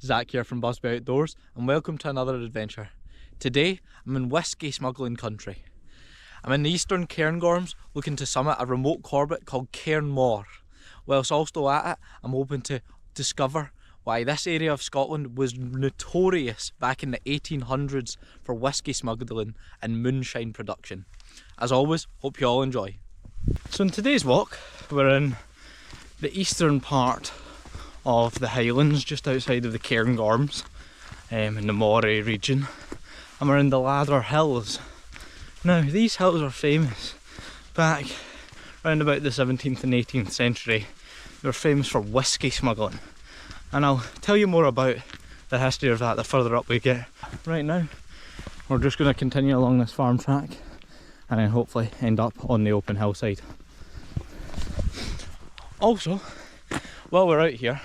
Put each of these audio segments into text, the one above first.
Zach here from Busby Outdoors, and welcome to another adventure. Today I'm in whisky smuggling country. I'm in the eastern Cairngorms looking to summit a remote Corbett called Cairn Mohr. Whilst also at it, I'm hoping to discover why this area of Scotland was notorious back in the 1800s for whisky smuggling and moonshine production. As always, hope you all enjoy. So in today's walk, we're in the eastern part of the Highlands, just outside of the Cairngorms, in the Moray region, and we're in the Ladder Hills. Now these hills are famous back around about the 17th and 18th century. They were famous for whisky smuggling, and I'll tell you more about the history of that the further up we get. Right now we're just going to continue along this farm track and then hopefully end up on the open hillside. Also, while we're out here,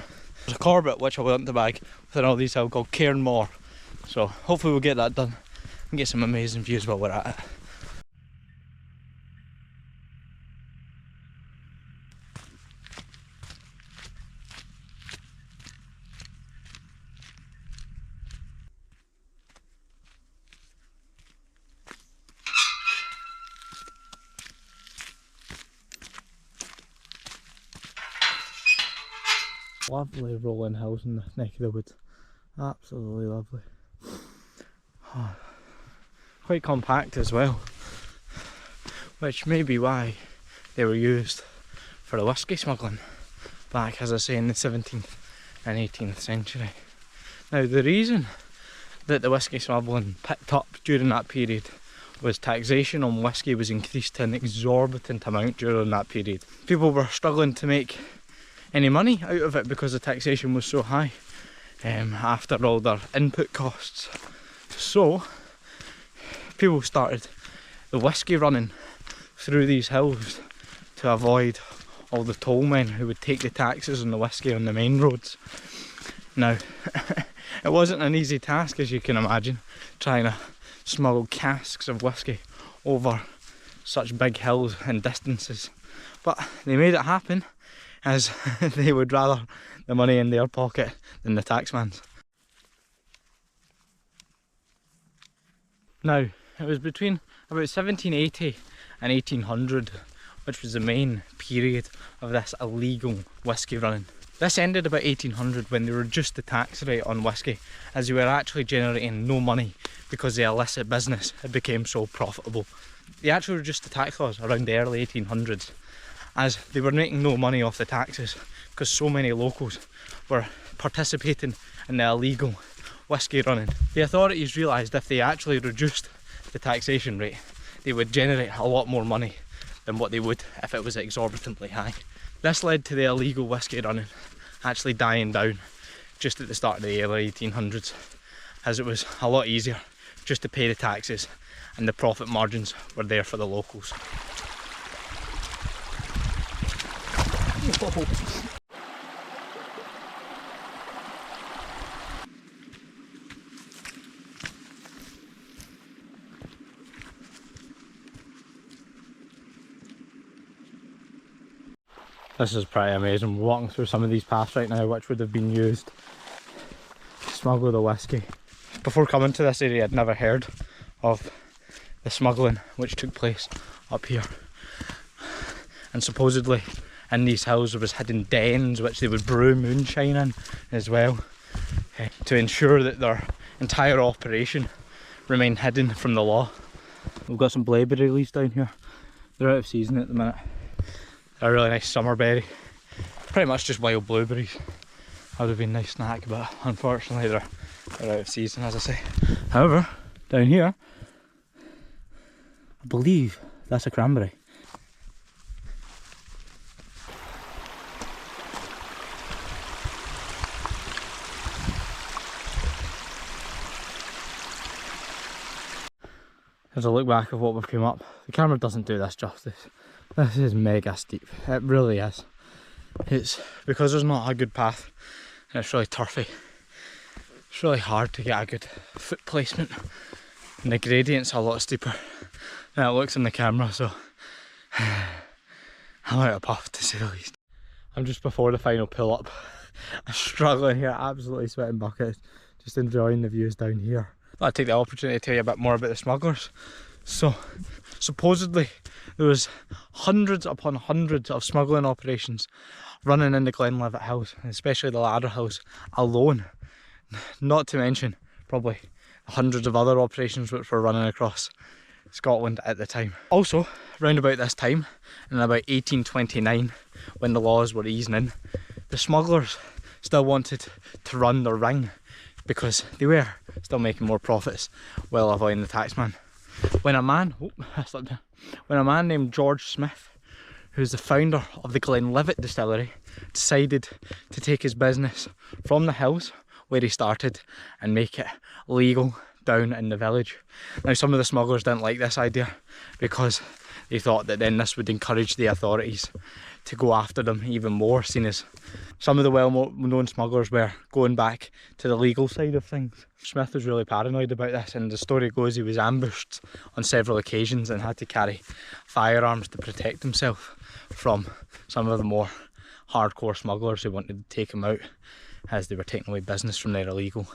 there's a Corbett which I want to bag within all these hills called Cairn Mohr. So hopefully we'll get that done and get some amazing views while we're at it. Lovely rolling hills in the neck of the woods, absolutely lovely. Oh, quite compact as well, which may be why they were used for the whisky smuggling back, as I say, in the 17th and 18th century. Now the reason that the whisky smuggling picked up during that period was taxation on whisky was increased to an exorbitant amount during that period. People were struggling to make any money out of it because the taxation was so high after all their input costs. So people started the whisky running through these hills to avoid all the tollmen who would take the taxes on the whisky on the main roads. Now it wasn't an easy task, as you can imagine, trying to smuggle casks of whisky over such big hills and distances, but they made it happen, as they would rather the money in their pocket than the taxman's. Now, it was between about 1780 and 1800, which was the main period of this illegal whisky running. This ended about 1800 when they reduced the tax rate on whisky, as they were actually generating no money because the illicit business had become so profitable. They actually reduced the tax laws around the early 1800s, as they were making no money off the taxes because so many locals were participating in the illegal whisky running. The authorities realised if they actually reduced the taxation rate, they would generate a lot more money than what they would if it was exorbitantly high. This led to the illegal whisky running actually dying down just at the start of the early 1800s, as it was a lot easier just to pay the taxes and the profit margins were there for the locals. Whoa. This is pretty amazing. We're walking through some of these paths right now which would have been used to smuggle the whisky. Before coming to this area I'd never heard of the smuggling which took place up here, and supposedly in these hills there was hidden dens which they would brew moonshine in as well, to ensure that their entire operation remained hidden from the law. We've got some blaeberry leaves down here. They're out of season at the minute. They're a really nice summer berry. Pretty much just wild blueberries. That would have been a nice snack, but unfortunately they're out of season, as I say. However, down here, I believe that's a cranberry. As I look back at what we've come up, the camera doesn't do this justice. This is mega steep, it really is. It's because there's not a good path and it's really turfy. It's really hard to get a good foot placement, and the gradient's a lot steeper than it looks in the camera, so I'm out of puff to say the least. I'm just before the final pull up I'm struggling here, absolutely sweating buckets, just enjoying the views down here. I'll take the opportunity to tell you a bit more about the smugglers. So, supposedly there was hundreds upon hundreds of smuggling operations running in the Glenlivet Hills, especially the Ladder Hills alone. Not to mention probably hundreds of other operations which were running across Scotland at the time. Also, round about this time, in about 1829, when the laws were easing in, the smugglers still wanted to run their ring because they were still making more profits while avoiding the taxman. When a man named George Smith, who's the founder of the Glenlivet distillery, decided to take his business from the hills where he started and make it legal down in the village. Now, some of the smugglers didn't like this idea because they thought that then this would encourage the authorities to go after them even more, seeing as some of the well-known smugglers were going back to the legal side of things. Smith was really paranoid about this, and the story goes he was ambushed on several occasions and had to carry firearms to protect himself from some of the more hardcore smugglers who wanted to take him out, as they were taking away business from their illegal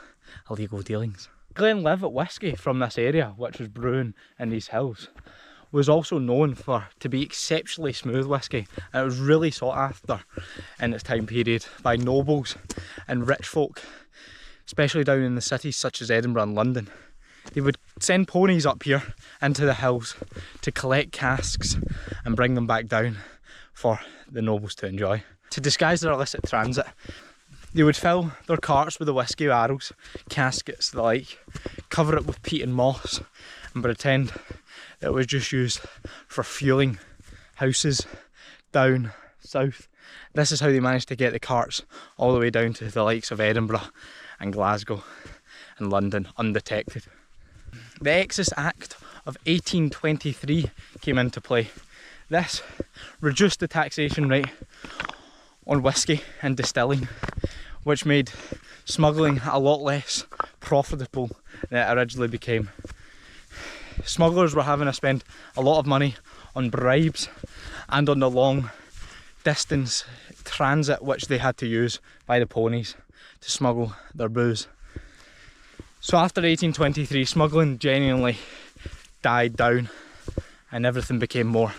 dealings. Glenlivet whisky from this area, which was brewing in these hills, was also known to be exceptionally smooth whisky, and it was really sought after in its time period by nobles and rich folk, especially down in the cities such as Edinburgh and London. They would send ponies up here into the hills to collect casks and bring them back down for the nobles to enjoy. To disguise their illicit transit, they would fill their carts with the whisky barrels, caskets, the like, cover it with peat and moss, and pretend that it was just used for fueling houses down south. This is how they managed to get the carts all the way down to the likes of Edinburgh and Glasgow and London undetected. The Excise Act of 1823 came into play. This reduced the taxation rate on whisky and distilling, which made smuggling a lot less profitable than it originally became. Smugglers were having to spend a lot of money on bribes and on the long distance transit which they had to use by the ponies to smuggle their booze. So after 1823, smuggling genuinely died down and everything became more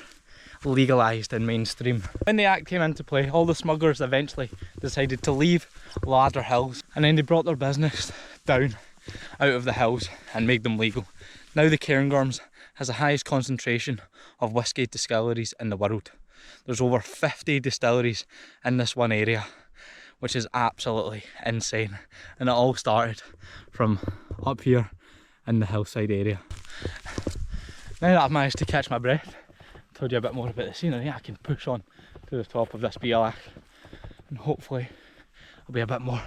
legalised and mainstream. When the Act came into play, all the smugglers eventually decided to leave Ladder Hills, and then they brought their business down out of the hills and made them legal. Now the Cairngorms has the highest concentration of whisky distilleries in the world. There's over 50 distilleries in this one area, which is absolutely insane, and it all started from up here in the hillside area. Now that I've managed to catch my breath, told you a bit more about the scenery, I can push on to the top of this BLAC and hopefully it'll be a bit more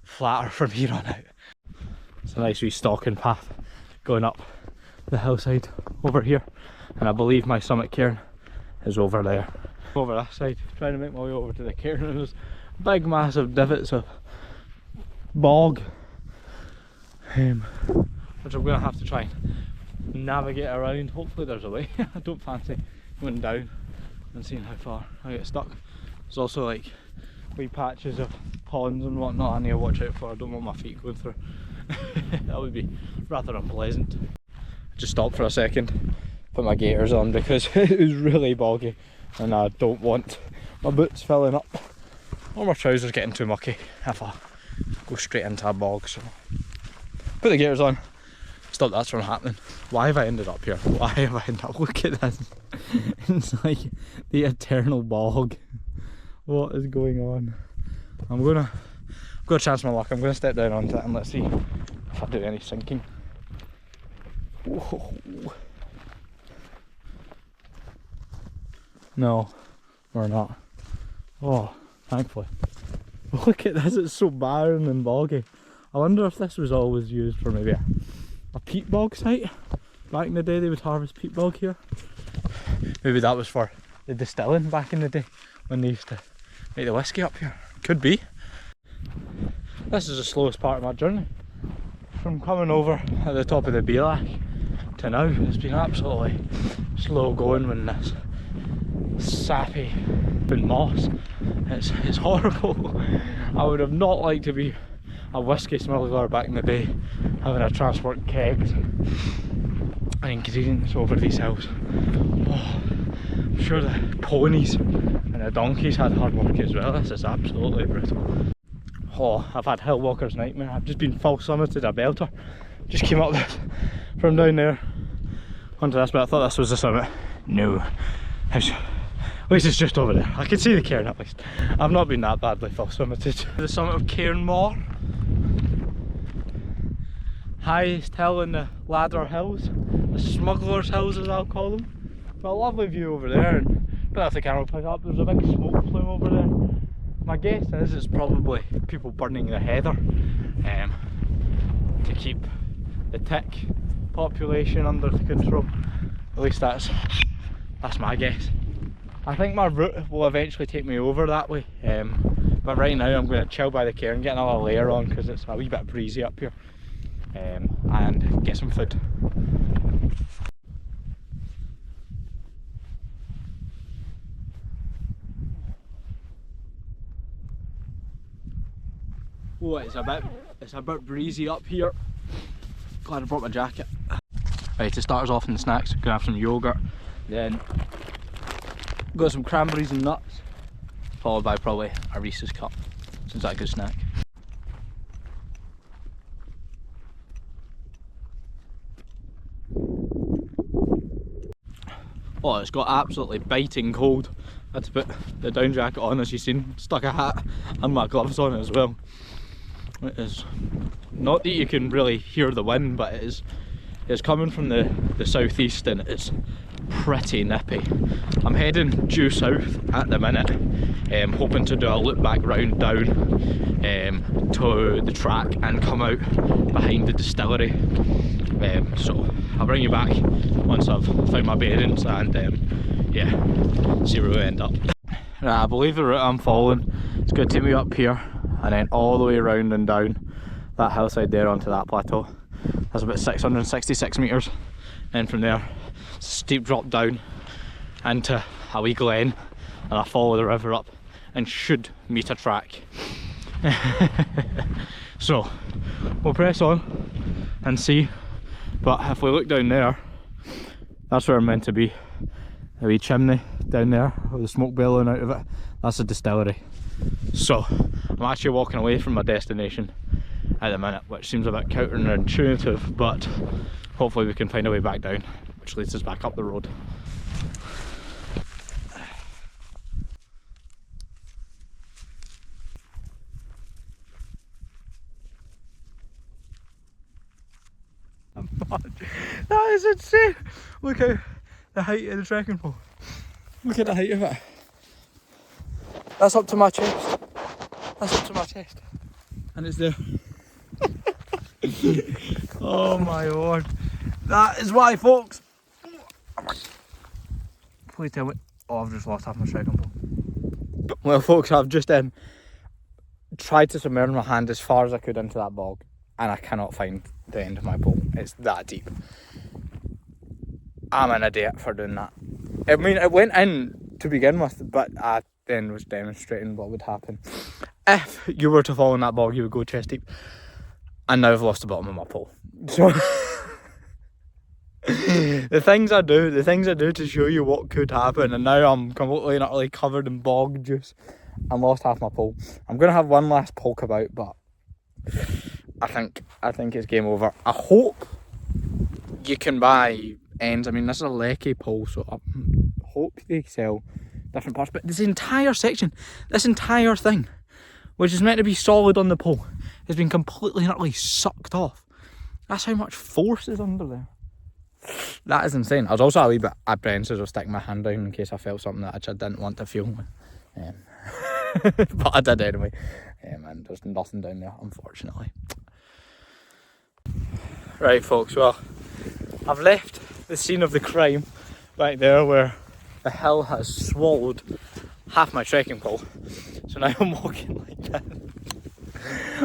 flatter from here on out. It's a nice wee stalking path going up the hillside over here, and I believe my summit cairn is over there. Over that side, trying to make my way over to the cairn, and there's big massive divots of bog, which I'm going to have to try and navigate around. Hopefully there's a way. I don't fancy going down and seeing how far I get stuck. There's also like wee patches of ponds and whatnot I need to watch out for. I don't want my feet going through. That would be rather unpleasant. I just stopped for a second, put my gaiters on because it was really boggy and I don't want my boots filling up or my trousers getting too mucky if I go straight into a bog. So put the gaiters on, stop that from happening. Why have I ended up here? Why have I ended up? Look at this. It's like the eternal bog. What is going on? I'm gonna chance my luck. I'm gonna step down onto it and let's see if I do any sinking. Whoa. No, we're not. Oh, thankfully. Look at this, it's so barren and boggy. I wonder if this was always used for maybe a peat bog site. Back in the day they would harvest peat bog here. Maybe that was for the distilling back in the day when they used to make the whisky up here. Could be. This is the slowest part of my journey. From coming over at the top of the BLAC to now, it's been absolutely slow going when this sappy moss It's horrible. I would have not liked to be a whisky smuggler back in the day, having to transport kegs and ingredients over these hills. Oh, I'm sure the ponies and the donkeys had hard work as well. This is absolutely brutal. Oh, I've had hill walker's nightmare. I've just been full summited a belter. Just came up this from down there onto this, but I thought this was the summit. No. At least it's just over there. I can see the cairn at least. I've not been that badly full summited. The summit of Cairn Mohr. Highest hill in the ladder hills. The smugglers' hills as I'll call them. Got a lovely view over there, and don't have the camera pick up. There's a big smoke plume over there. My guess is it's probably people burning the heather to keep the tick population under control. At least that's my guess. I think my route will eventually take me over that way, but right now I'm going to chill by the cairn, get another layer on because it's a wee bit breezy up here, and get some food. Oh, it's a bit breezy up here. Glad I brought my jacket. Right, to start us off in the snacks, gonna have some yogurt, then got some cranberries and nuts, followed by probably a Reese's cup. Seems like a good snack. Oh, it's got absolutely biting cold. I had to put the down jacket on, as you've seen, stuck a hat and my gloves on as well. It is not that you can really hear the wind, but it's coming from the southeast and it's pretty nippy. I'm heading due south at the minute, hoping to do a loop back round down to the track and come out behind the distillery. So I'll bring you back once I've found my bearings and yeah, see where we end up. Right, I believe the route I'm following is going to take me up here and then all the way around and down that hillside there onto that plateau. That's about 666 metres, and from there it's a steep drop down into a wee glen, and I follow the river up and should meet a track. So we'll press on and see, but if we look down there, that's where I'm meant to be. A wee chimney down there with the smoke billowing out of it, that's a distillery. So I'm actually walking away from my destination at the minute, which seems a bit counterintuitive, but hopefully we can find a way back down, which leads us back up the road. That is insane! Look at the height of the trekking pole. Look at the height of it. That's up to my chest. That's up to my chest. And it's there. Oh my lord. That is why, folks. Please tell me. Oh, I've just lost half my trekking pole. Well, folks, I've just tried to submerge my hand as far as I could into that bog, and I cannot find the end of my pole. It's that deep. I'm an idiot for doing that. I mean, it went in to begin with, but I then was demonstrating what would happen if you were to fall in that bog. You would go chest deep, and now I've lost the bottom of my pole. So the things I do to show you what could happen, and now I'm completely and utterly covered in bog juice and lost half my pole. I'm gonna have one last poke about, but I think it's game over. I hope you can buy ends. I mean, this is a lecky pole, so I hope they sell different parts, but this entire section, this entire thing, which is meant to be solid on the pole, has been completely and utterly sucked off. That's how much force is under there. That is insane. I was also a wee bit apprehensive of sticking my hand down in case I felt something that I just didn't want to feel. But I did anyway. And there's nothing down there, unfortunately. Right, folks, well, I've left the scene of the crime right there where the hill has swallowed half my trekking pole. So now I'm walking like that.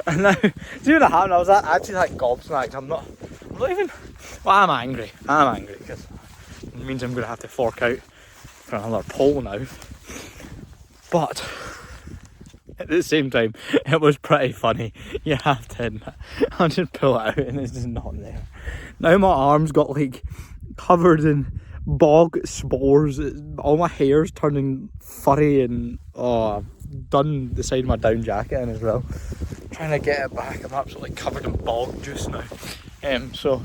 And now, see what happened? I was actually like gobsmacked. I'm not even, well, I'm angry because it means I'm going to have to fork out for another pole now. But at the same time, it was pretty funny. You have to admit. I'll just pull it out and it's just not there. Now my arms got like covered in bog spores. All my hair's turning furry and I've done the side of my down jacket in as well. Trying to get it back. I'm absolutely covered in bog juice now. So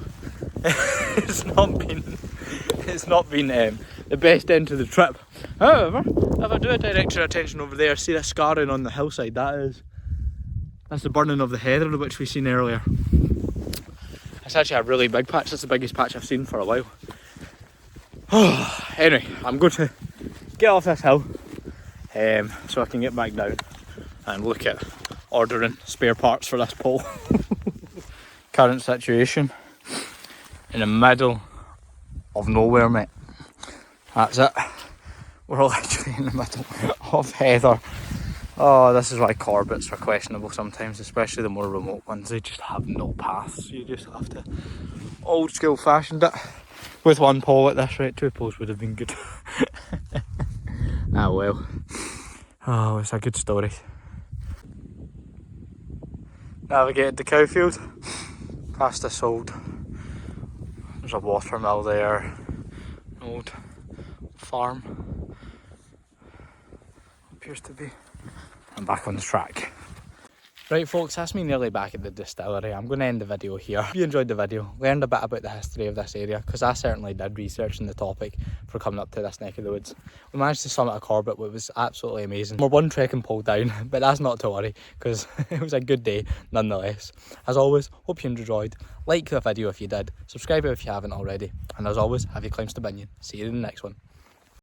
it's not been the best end to the trip. However, if I do direct your attention over there, see the scarring on the hillside. That's the burning of the heather which we seen earlier. It's actually a really big patch. That's the biggest patch I've seen for a while. Anyway, I'm going to get off this hill so I can get back down and look at ordering spare parts for this pole. Current situation in the middle of nowhere, mate. That's it. We're literally in the middle of heather. Oh, this is why Corbetts are questionable sometimes, especially the more remote ones. They just have no paths. You just have to old school fashioned it with one pole at this rate. 2 poles would have been good. Ah well. Oh, it's a good story. Navigated the cow field, past this old, there's a watermill there, an old farm, appears to be. I'm back on the track. Right folks, that's me nearly back at the distillery. I'm going to end the video here. If you enjoyed the video, learned a bit about the history of this area, because I certainly did researching the topic for coming up to this neck of the woods. We managed to summit a Corbett, which was absolutely amazing. We're one trekking pole down, but that's not to worry, because it was a good day nonetheless. As always, hope you enjoyed. Like the video if you did, subscribe if you haven't already, and as always, have your climbs to Binion. See you in the next one.